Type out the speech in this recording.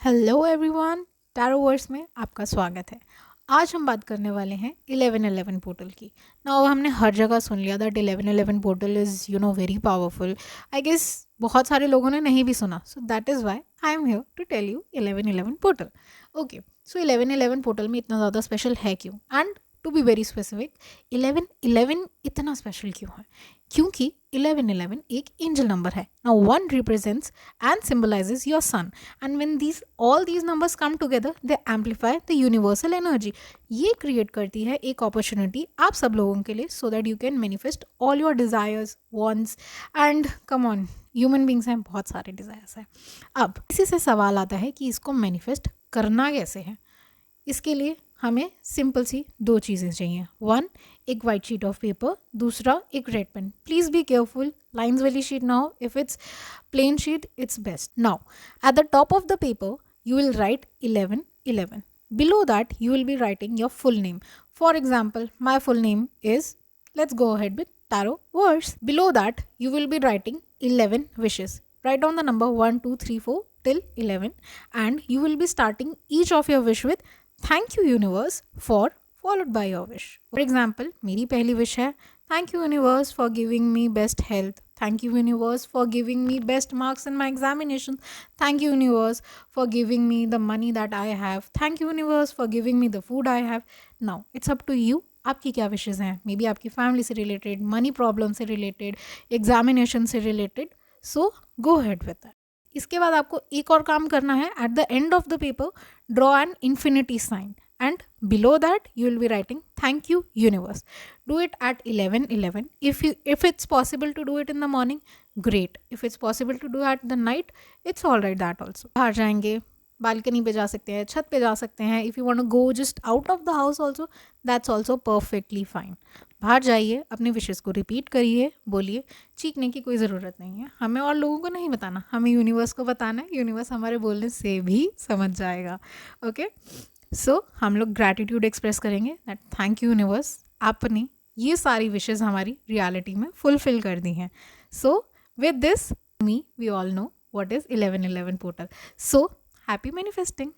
Hello everyone, टैरोवर्स में आपका स्वागत है। आज हम बात करने वाले हैं 1111 पोर्टल की। नाउ हमने हर जगह सुन लिया that 1111 portal is very powerful. I guess बहुत सारे लोगों ने नहीं भी सुना, so that is why I am here to tell you 1111 portal. Okay, so 1111 portal में इतना ज़्यादा स्पेशल है क्यों? And to be very specific, 1111 इतना स्पेशल क्यों है? क्योंकि 1111 एक एंजल नंबर है। Now 1 represents and symbolizes your sun, and when all these numbers come together they amplify the universal energy. ये क्रिएट करती है एक अपॉर्चुनिटी आप सब लोगों के लिए, so that you can manifest all your desires, wants and come on, human beings हैं, बहुत सारे डिज़ायर्स हैं। अब इसी से सवाल आता है कि इसको मैनिफेस्ट करना कैसे है। इसके लिए हमें सिंपल सी दो चीज़ें चाहिए। वन, एक वाइट शीट ऑफ पेपर, दूसरा एक red pen. Please be careful, lines वाली शीट ना हो। If it's plain sheet, it's best. Now, at the top of the paper, you will write 1111. Below that, you will be writing your full name. For example, my full name is, let's go ahead with Tarot Verse. Below that, you will be writing 11 wishes. Write down the number 1, 2, 3, 4 till 11, and you will be starting each of your wish with thank you universe for, followed by your wish. For example, मेरी पहली wish है thank you universe for giving me best health. Thank you universe for giving me best marks in my examinations. Thank you universe for giving me the money that I have. Thank you universe for giving me the food I have. Now it's up to you. आपकी क्या wishes हैं? Maybe आपकी family से related, money problem से related, examination से related. So go ahead with that. इसके बाद आपको एक और काम करना है। At the end of the paper draw an infinity sign, and below that you will be writing thank you universe. Do it at 11:11. If it's possible to do it in the morning, great. If it's possible to do at the night, it's all right that also. बाहर जाएंगे, balcony पे जा सकते हैं, छत पे जा सकते हैं। If you want to go just out of the house also, that's also perfectly fine. बाहर जाइए, अपने विशेष को रिपीट करिए, बोलिए। चीखने की कोई ज़रूरत नहीं है, हमें और लोगों को नहीं बताना, हमें यूनिवर्स को बताना है। यूनिवर्स हमारे बोलने से भी समझ जाएगा। ओके, सो हम लोग ग्रैटिट्यूड एक्सप्रेस करेंगे दैट थैंक यू यूनिवर्स, आपने ये सारी विशेज़ हमारी रियलिटी में फुलफिल कर दी हैं। So with this we all know what is 1111 portal. So happy manifesting.